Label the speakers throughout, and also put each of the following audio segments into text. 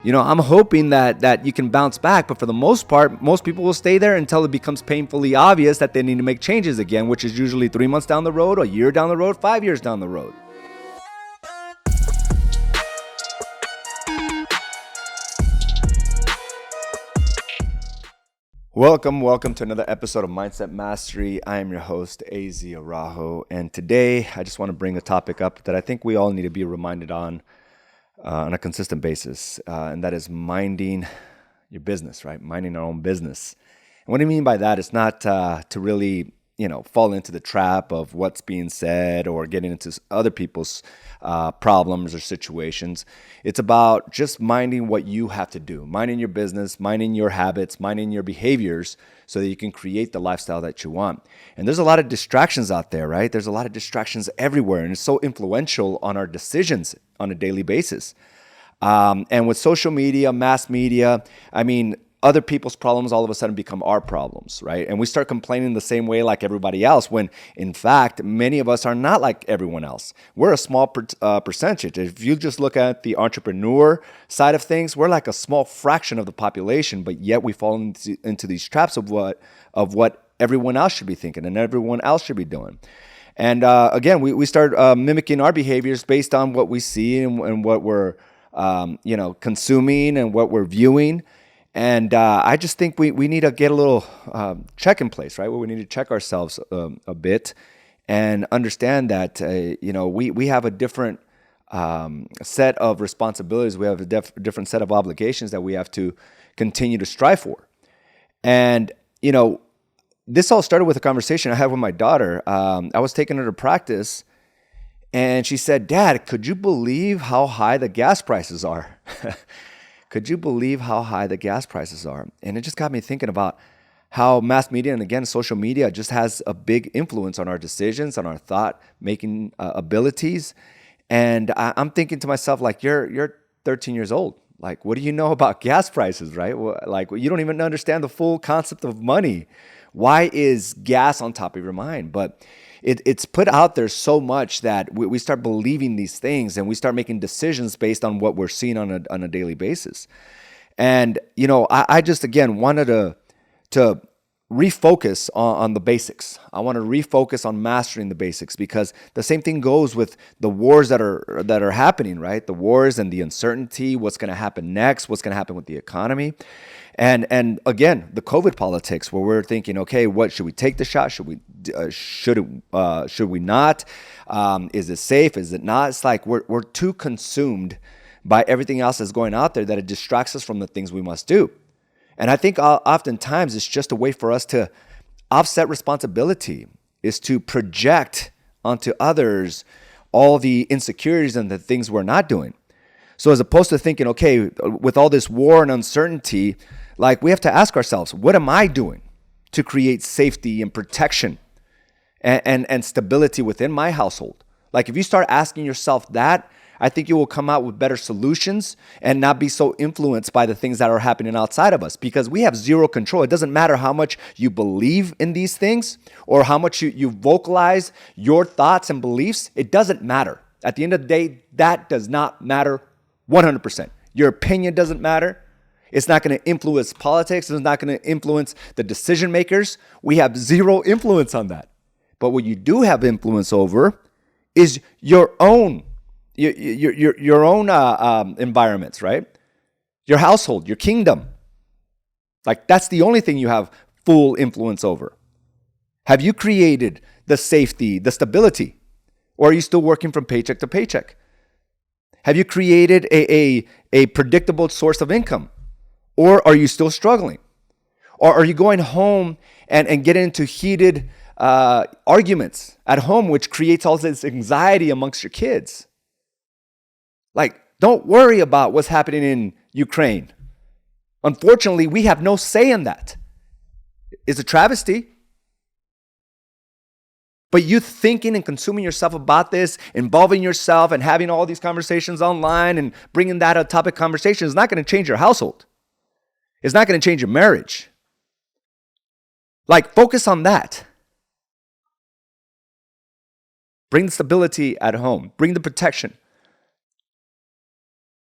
Speaker 1: I'm hoping that you can bounce back, but for the most part, most people will stay there until it becomes painfully obvious that they need to make changes again, which is usually 3 months down the road, a year down the road, 5 years down the road. Welcome to another episode of Mindset Mastery. I am your host, Araujo, and today I just want to bring a topic up that I think we all need to be reminded on a consistent basis, and that is minding your business, right? Minding our own business. And what I mean by that is not to really, fall into the trap of what's being said or getting into other people's problems or situations. It's about just minding what you have to do, minding your business, minding your habits, minding your behaviors so that you can create the lifestyle that you want. And there's a lot of distractions out there, right? There's a lot of distractions everywhere, and it's so influential on our decisions on a daily basis. And with social media, mass media, other people's problems all of a sudden become our problems, right? And we start complaining the same way like everybody else, when in fact, many of us are not like everyone else. We're a small percentage. If you just look at the entrepreneur side of things, we're like a small fraction of the population, but yet we fall into these traps of what everyone else should be thinking and everyone else should be doing. And again, we start mimicking our behaviors based on what we see and what we're consuming and what we're viewing. And I just think we need to get a little check in place, right? Where we need to check ourselves a bit and understand that, we have a different set of responsibilities. We have a different set of obligations that we have to continue to strive for. And, this all started with a conversation I had with my daughter. I was taking her to practice, and she said, "Dad, could you believe how high the gas prices are?" Could you believe how high the gas prices are? And it just got me thinking about how mass media and, again, social media just has a big influence on our decisions, on our thought-making abilities. And I'm thinking to myself, like, you're 13 years old. Like, what do you know about gas prices, right? Like, you don't even understand the full concept of money. Why is gas on top of your mind? But it's put out there so much that we start believing these things, and we start making decisions based on what we're seeing on a daily basis. And I just, again, wanted to refocus on the basics. I want to refocus on mastering the basics, because the same thing goes with the wars that are happening, right? The wars and the uncertainty, what's going to happen next, what's going to happen with the economy. And again, the COVID politics, where we're thinking, okay, what should we take the shot? Should we not? Is it safe? Is it not? It's like we're too consumed by everything else that's going out there that it distracts us from the things we must do. And I think oftentimes it's just a way for us to offset responsibility, is to project onto others all the insecurities and the things we're not doing. So as opposed to thinking, okay, with all this war and uncertainty, like, we have to ask ourselves, what am I doing to create safety and protection and stability within my household? Like, if you start asking yourself that, I think you will come out with better solutions and not be so influenced by the things that are happening outside of us, because we have zero control. It doesn't matter how much you believe in these things or how much you vocalize your thoughts and beliefs. It doesn't matter. At the end of the day, that does not matter 100%. Your opinion doesn't matter. It's not going to influence politics. It's not going to influence the decision makers. We have zero influence on that. But what you do have influence over is your own environments, right? Your household, your kingdom. Like, that's the only thing you have full influence over. Have you created the safety, the stability, or are you still working from paycheck to paycheck? Have you created a predictable source of income, or are you still struggling? Or are you going home and getting into heated arguments at home, which creates all this anxiety amongst your kids? Like, don't worry about what's happening in Ukraine. Unfortunately, we have no say in that. It's a travesty. But you thinking and consuming yourself about this, involving yourself and having all these conversations online and bringing that a topic conversation is not going to change your household. It's not going to change your marriage. Like, focus on that. Bring the stability at home. Bring the protection.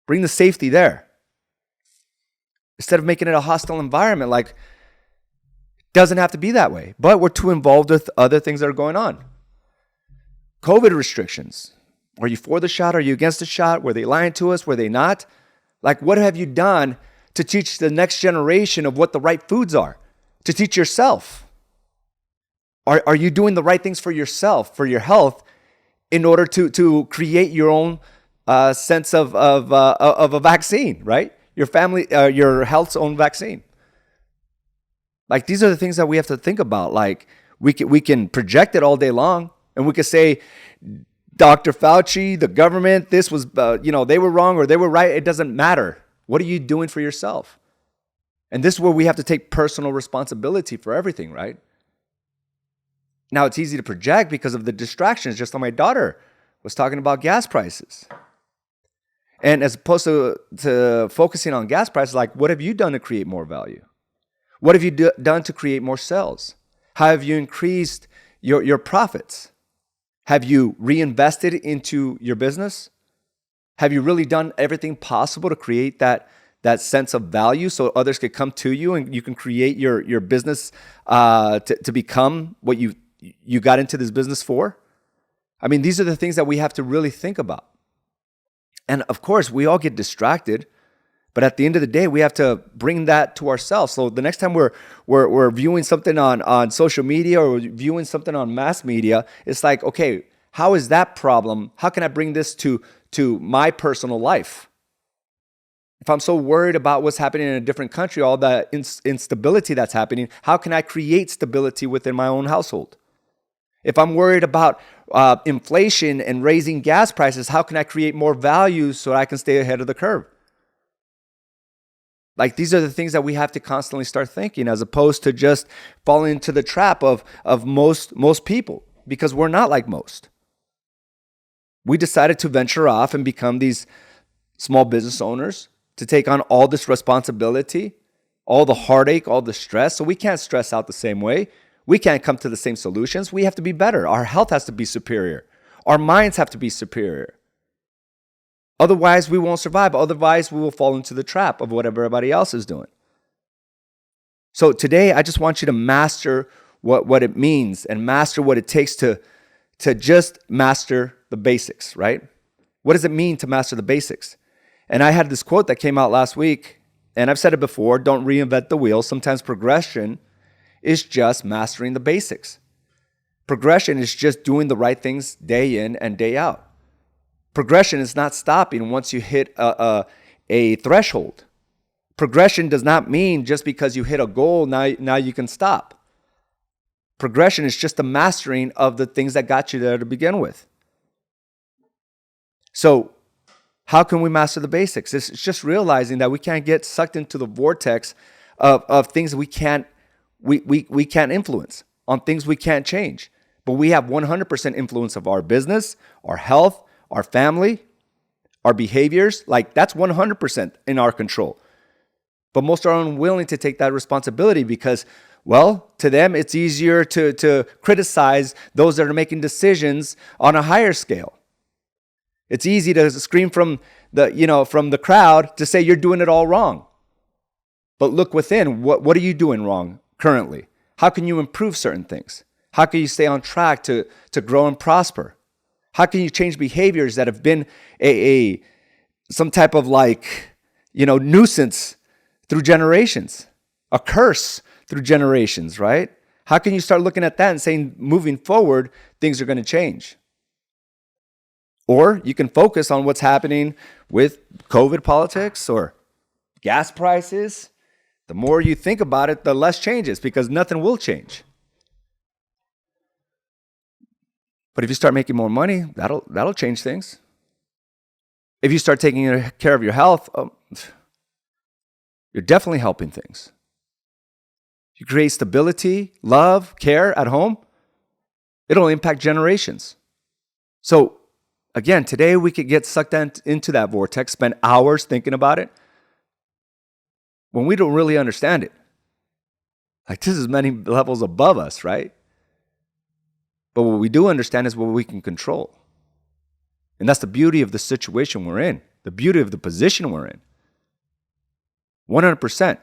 Speaker 1: Bring the safety there. instead of making it a hostile environment. Like, doesn't have to be that way, but we're too involved with other things that are going on. COVID restrictions. Are you for the shot? Are you against the shot? Were they lying to us? Were they not? Like, what have you done to teach the next generation of what the right foods are? To teach yourself? Are you doing the right things for yourself, for your health, in order to create your own sense of a vaccine, right? Your family, your health's own vaccine. Like, these are the things that we have to think about. Like, we can project it all day long, and we could say, Dr. Fauci, the government, this was, they were wrong or they were right. It doesn't matter. What are you doing for yourself? And this is where we have to take personal responsibility for everything, right? Now, it's easy to project because of the distractions. Just like my daughter was talking about gas prices. And as opposed to focusing on gas prices, like, what have you done to create more value? What have you done to create more sales? How have you increased your profits? Have you reinvested into your business? Have you really done everything possible to create that sense of value so others could come to you and you can create your business to become what you got into this business for? I mean, these are the things that we have to really think about. And of course, we all get distracted, but at the end of the day, we have to bring that to ourselves. So the next time we're viewing something on social media or viewing something on mass media, it's like, okay, how is that problem? How can I bring this to my personal life? If I'm so worried about what's happening in a different country, all the instability that's happening, how can I create stability within my own household? If I'm worried about inflation and raising gas prices, how can I create more value so I can stay ahead of the curve? Like, these are the things that we have to constantly start thinking, as opposed to just falling into the trap of most people, because we're not like most. We decided to venture off and become these small business owners, to take on all this responsibility, all the heartache, all the stress. So we can't stress out the same way. We can't come to the same solutions. We have to be better. Our health has to be superior. Our minds have to be superior. Otherwise, we won't survive. Otherwise, we will fall into the trap of what everybody else is doing. So today, I just want you to master what it means and master what it takes to just master the basics, right? What does it mean to master the basics? And I had this quote that came out last week, and I've said it before, don't reinvent the wheel. Sometimes progression is just mastering the basics. Progression is just doing the right things day in and day out. Progression is not stopping once you hit a threshold. Progression does not mean just because you hit a goal, now you can stop. Progression is just the mastering of the things that got you there to begin with. So how can we master the basics? It's just realizing that we can't get sucked into the vortex of things we can't influence, on things we can't change. But we have 100% influence of our business, our health, our family, our behaviors. Like, that's 100% in our control. But most are unwilling to take that responsibility because, well, to them, it's easier to criticize those that are making decisions on a higher scale. It's easy to scream from the crowd to say you're doing it all wrong. But look within. What are you doing wrong currently? How can you improve certain things? How can you stay on track to grow and prosper? How can you change behaviors that have been some type of nuisance through generations, a curse through generations, right? How can you start looking at that and saying, moving forward, things are going to change? Or you can focus on what's happening with COVID politics or gas prices. The more you think about it, the less changes, because nothing will change. But if you start making more money, that'll change things. If you start taking care of your health, you're definitely helping things. You create stability, love, care at home, it'll impact generations. So again, today we could get sucked into that vortex, spend hours thinking about it, when we don't really understand it. Like, this is many levels above us, right? But what we do understand is what we can control. And that's the beauty of the situation we're in, the beauty of the position we're in. 100%.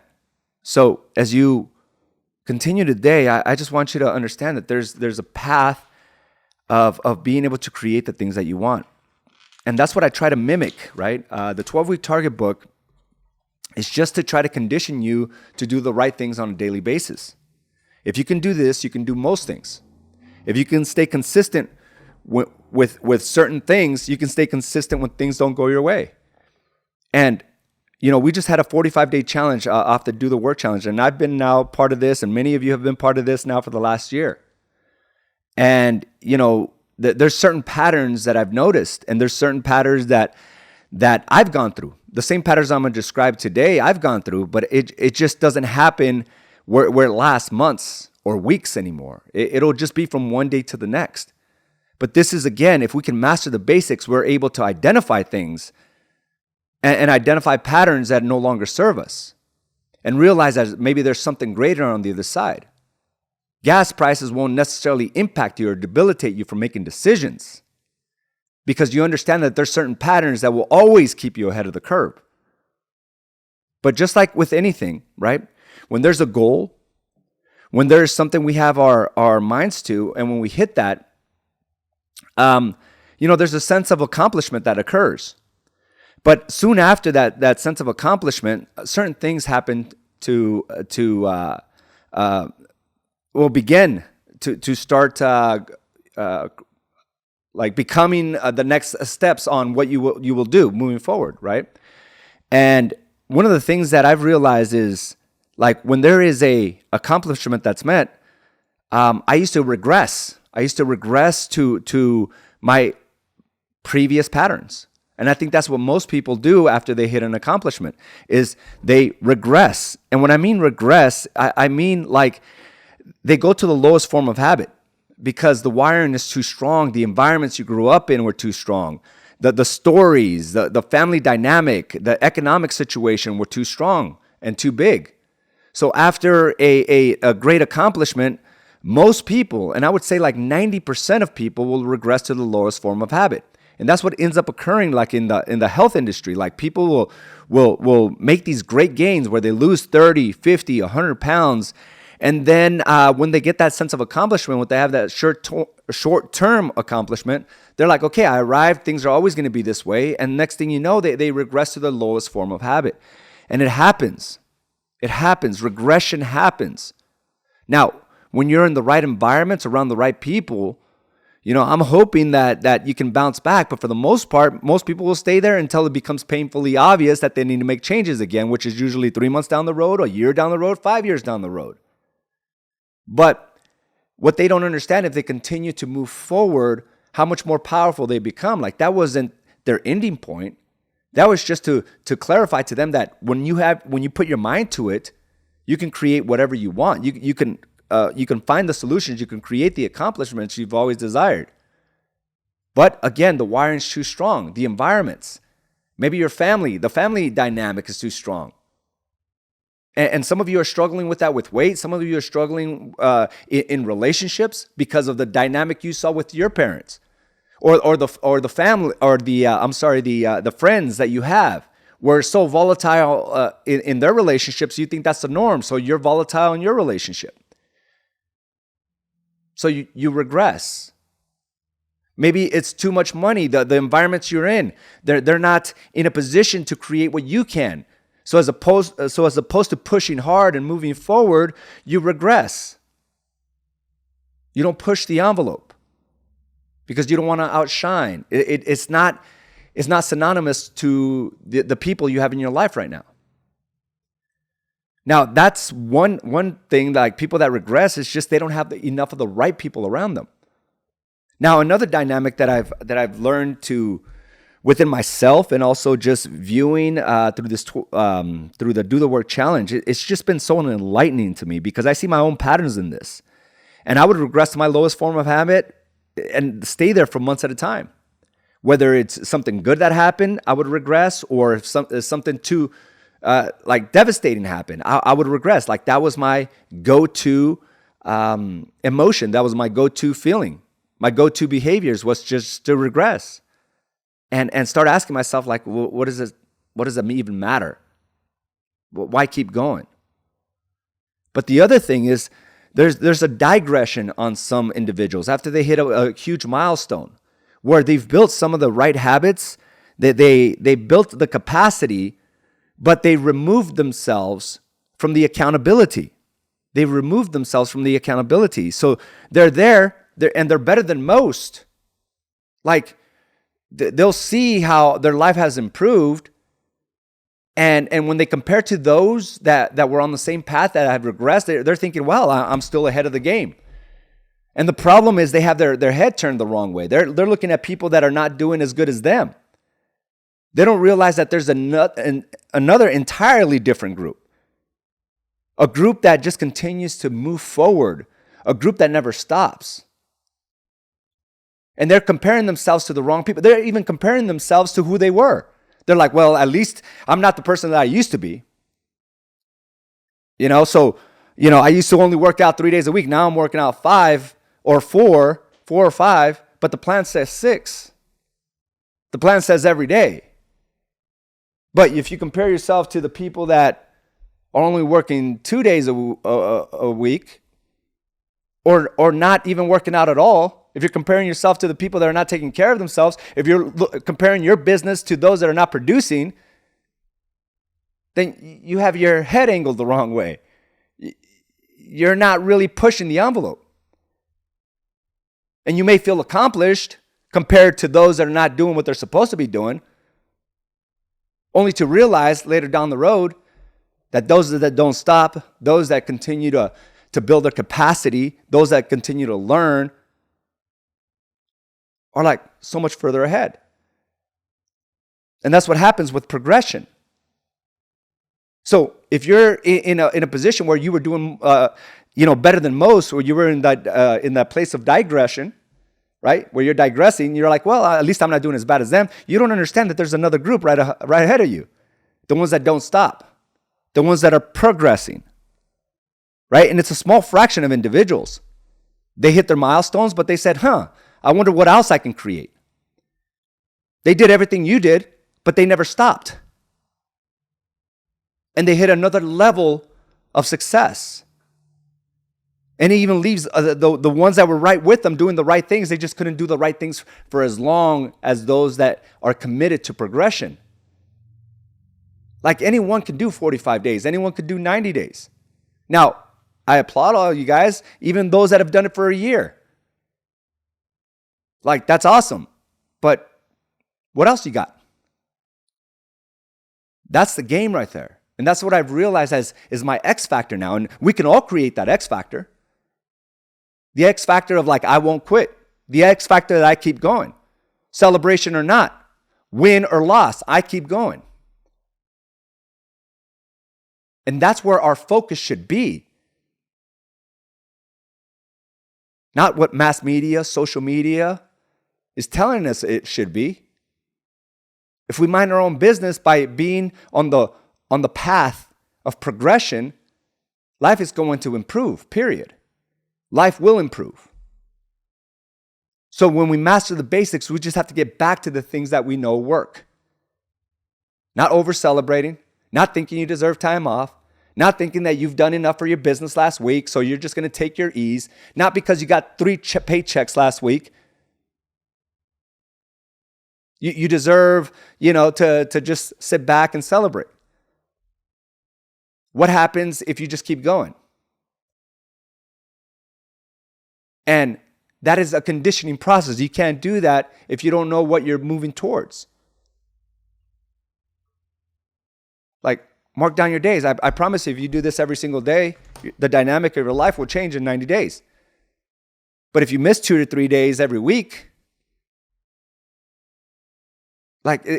Speaker 1: So as you continue today, I just want you to understand that there's a path of being able to create the things that you want. And that's what I try to mimic, right? The 12-week target book is just to try to condition you to do the right things on a daily basis. If you can do this, you can do most things. If you can stay consistent with certain things, you can stay consistent when things don't go your way. And we just had a 45-day challenge off the Do the Work Challenge, and I've been now part of this, and many of you have been part of this now for the last year. And there's certain patterns that I've noticed, and there's certain patterns that I've gone through. The same patterns I'm going to describe today, I've gone through, but it just doesn't happen where it lasts months or weeks anymore. It'll just be from one day to the next. But this is, again, if we can master the basics, we're able to identify things and identify patterns that no longer serve us, and realize that maybe there's something greater on the other side. Gas prices won't necessarily impact you or debilitate you from making decisions, because you understand that there's certain patterns that will always keep you ahead of the curve. But just like with anything, right? When there's a goal, when there's something we have our minds to, and when we hit that, there's a sense of accomplishment that occurs. But soon after that sense of accomplishment, certain things happen will begin to start like becoming the next steps on what you will do moving forward, right? And one of the things that I've realized is, like, when there is a accomplishment that's met, I used to regress. I used to regress to my previous patterns. And I think that's what most people do after they hit an accomplishment, is they regress. And when I mean regress, I mean like they go to the lowest form of habit because the wiring is too strong. The environments you grew up in were too strong. The stories, the family dynamic, the economic situation were too strong and too big. So after a great accomplishment, most people, and I would say like 90% of people, will regress to the lowest form of habit. And that's what ends up occurring, like in the health industry. Like, people will make these great gains where they lose 30, 50, 100 pounds. And then when they get that sense of accomplishment, when they have that short-term accomplishment, they're like, okay, I arrived. Things are always going to be this way. And next thing you know, they regress to the lowest form of habit. And it happens. It happens. Regression happens. Now, when you're in the right environments, around the right people, I'm hoping that you can bounce back. But for the most part, most people will stay there until it becomes painfully obvious that they need to make changes again, which is usually 3 months down the road, a year down the road, 5 years down the road. But what they don't understand, if they continue to move forward, how much more powerful they become. Like, that wasn't their ending point. That was just to clarify to them that when you put your mind to it, you can create whatever you want. You can find the solutions. You can create the accomplishments you've always desired. But again, the wiring's too strong. The environments, maybe the family dynamic is too strong. And some of you are struggling with that with weight. Some of you are struggling in relationships because of the dynamic you saw with your parents, or the family, or the friends that you have were so volatile in their relationships. You think that's the norm, so you're volatile in your relationship. So you regress. Maybe it's too much money. The environments you're in, they're not in a position to create what you can. So as opposed to pushing hard and moving forward, you regress. You don't push the envelope because you don't want to outshine. It's not synonymous to the people you have in your life right now. Now, that's one thing, like people that regress, is just they don't have enough of the right people around them. Now, another dynamic that I've learned to within myself, and also just viewing through the Do the Work Challenge, it's just been so enlightening to me because I see my own patterns in this. And I would regress to my lowest form of habit and stay there for months at a time. Whether it's something good that happened, I would regress, or if something too like devastating happened, I would regress. Like, that was my go-to emotion. That was my go-to feeling. My go-to behaviors was just to regress. And start asking myself, like, what does it even matter? Why keep going? But the other thing is there's a digression on some individuals after they hit a huge milestone where they've built some of the right habits, that they built the capacity, but they removed themselves from the accountability. They removed themselves from the accountability. So they're there, and they're better than most. Like, they'll see how their life has improved. And when they compare to those that were on the same path that have regressed, they're thinking, well, I'm still ahead of the game. And the problem is they have their head turned the wrong way. They're looking at people that are not doing as good as them. They don't realize that there's another entirely different group. A group that just continues to move forward. A group that never stops. And they're comparing themselves to the wrong people. They're even comparing themselves to who they were. They're like, well, at least I'm not the person that I used to be. So, I used to only work out 3 days a week. Now I'm working out 5 or 4 or 5, but the plan says 6. The plan says every day. But if you compare yourself to the people that are only working 2 days a week, or not even working out at all, if you're comparing yourself to the people that are not taking care of themselves, if you're comparing your business to those that are not producing, then you have your head angled the wrong way. You're not really pushing the envelope. And you may feel accomplished compared to those that are not doing what they're supposed to be doing, only to realize later down the road that those that don't stop, those that continue to build their capacity, those that continue to learn, are like so much further ahead. And that's what happens with progression. So if you're in a position where you were doing better than most, or you were in that place of digression, right, where you're digressing, you're like, well, at least I'm not doing as bad as them. You don't understand that there's another group right ahead of you, the ones that don't stop, the ones that are progressing, right? And it's a small fraction of individuals. They hit their milestones, but they said, I wonder what else I can create. They did everything you did, but they never stopped. And they hit another level of success. And it even leaves the ones that were right with them doing the right things. They just couldn't do the right things for as long as those that are committed to progression. Like, anyone can do 45 days. Anyone could do 90 days. Now, I applaud all you guys, even those that have done it for a year. Like, that's awesome. But what else you got? That's the game right there. And that's what I've realized is my X factor now. And we can all create that X factor. The X factor of, like, I won't quit. The X factor that I keep going. Celebration or not. Win or loss, I keep going. And that's where our focus should be. Not what mass media, social media is telling us it should be. If we mind our own business by being on the path of progression, life is going to improve, period. Life will improve. So when we master the basics, we just have to get back to the things that we know work. Not over-celebrating, not thinking you deserve time off, not thinking that you've done enough for your business last week, so you're just going to take your ease, not because you got 3 paychecks last week. You deserve, to just sit back and celebrate. What happens if you just keep going? And that is a conditioning process. You can't do that if you don't know what you're moving towards. Like, mark down your days. I promise you, if you do this every single day, the dynamic of your life will change in 90 days. But if you miss 2 to 3 days every week,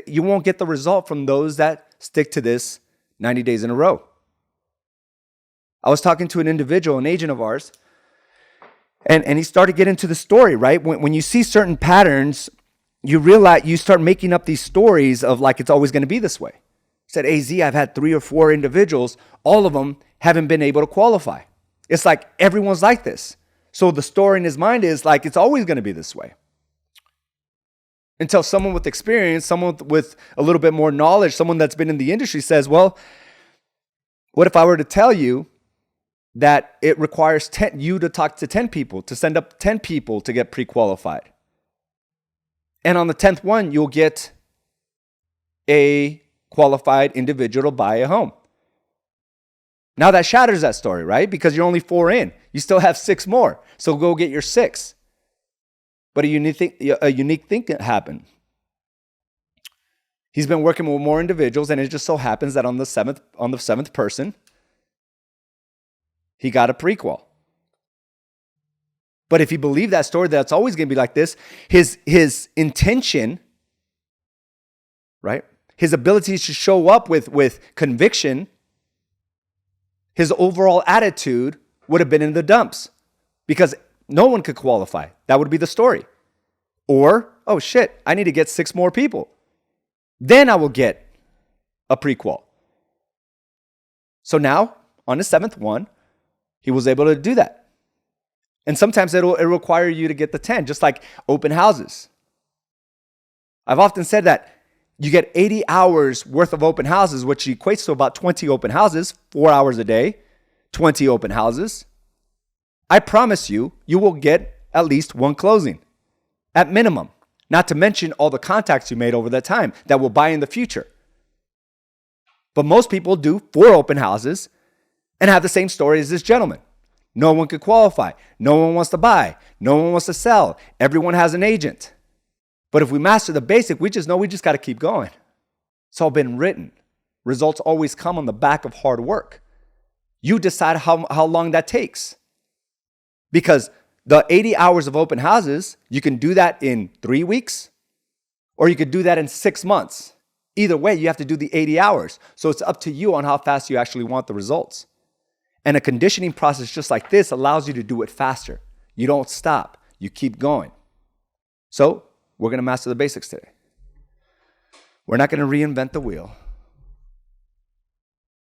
Speaker 1: you won't get the result from those that stick to this 90 days in a row. I was talking to an individual, an agent of ours, and he started getting into the story, right? When you see certain patterns, you realize, you start making up these stories of like it's always going to be this way. He said, AZ, I've had 3 or 4 individuals, all of them haven't been able to qualify. It's like everyone's like this. So the story in his mind is like it's always going to be this way. Until someone with experience, someone with a little bit more knowledge, someone that's been in the industry says, well, What if I were to tell you that it requires you to talk to 10 people, to send up 10 people to get pre-qualified? And on the 10th one, you'll get a qualified individual to buy a home. Now that shatters that story, right? Because you're only 4 in. You still have 6 more. So go get your 6. But a unique thing happened. He's been working with more individuals, and it just so happens that on the seventh person, he got a prequel. But if you believe that story, that's always going to be like this. His intention, right? His ability to show up with conviction, his overall attitude would have been in the dumps because no one could qualify. That would be the story. Or, oh shit, I need to get 6 more people. Then I will get a prequel. So now, on the 7th one, he was able to do that. And sometimes it'll require you to get the 10, just like open houses. I've often said that you get 80 hours worth of open houses, which equates to about 20 open houses, 4 hours a day, 20 open houses. I promise you, you will get at least 1 closing, at minimum. Not to mention all the contacts you made over that time that will buy in the future. But most people do 4 open houses and have the same story as this gentleman. No one could qualify. No one wants to buy. No one wants to sell. Everyone has an agent. But if we master the basic, we just know we just got to keep going. It's all been written. Results always come on the back of hard work. You decide how long that takes. Because the 80 hours of open houses, you can do that in 3 weeks, or you could do that in 6 months. Either way, you have to do the 80 hours. So it's up to you on how fast you actually want the results. And a conditioning process just like this allows you to do it faster. You don't stop. You keep going. So we're going to master the basics today. We're not going to reinvent the wheel.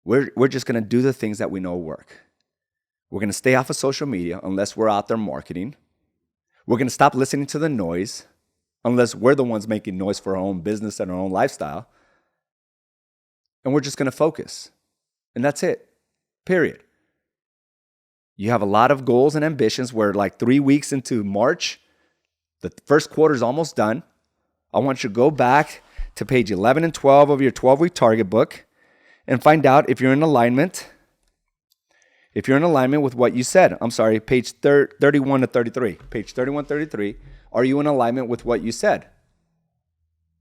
Speaker 1: We're just going to do the things that we know work. We're going to stay off of social media unless we're out there marketing. We're going to stop listening to the noise unless we're the ones making noise for our own business and our own lifestyle. And we're just going to focus. And that's it. Period. You have a lot of goals and ambitions where like 3 weeks into March, the first quarter is almost done. I want you to go back to page 11 and 12 of your 12-week target book and find out if you're in alignment. If you're in alignment with what you said, page 31 to 33. Page 31, 33, are you in alignment with what you said?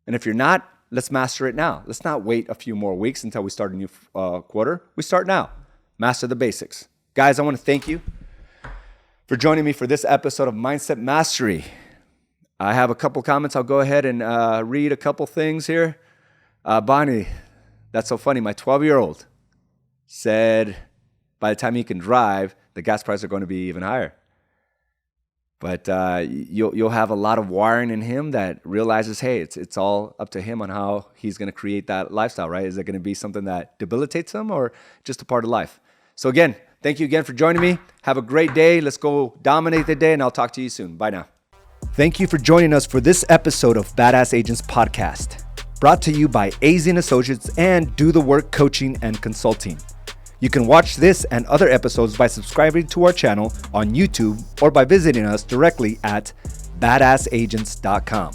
Speaker 1: And if you're not, let's master it now. Let's not wait a few more weeks until we start a new quarter. We start now. Master the basics. Guys, I want to thank you for joining me for this episode of Mindset Mastery. I have a couple comments. I'll go ahead and read a couple things here. Bonnie, that's so funny. My 12-year-old said by the time he can drive, the gas prices are going to be even higher. But you'll have a lot of wiring in him that realizes, hey, it's all up to him on how he's going to create that lifestyle, right? Is it going to be something that debilitates him or just a part of life? So again, thank you again for joining me. Have a great day. Let's go dominate the day, and I'll talk to you soon. Bye now. Thank you for joining us for this episode of Badass Agents Podcast, brought to you by AZ & Associates and Do the Work Coaching and Consulting. You can watch this and other episodes by subscribing to our channel on YouTube or by visiting us directly at badassagents.com.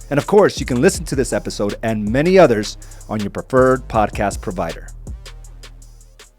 Speaker 1: And of course, you can listen to this episode and many others on your preferred podcast provider.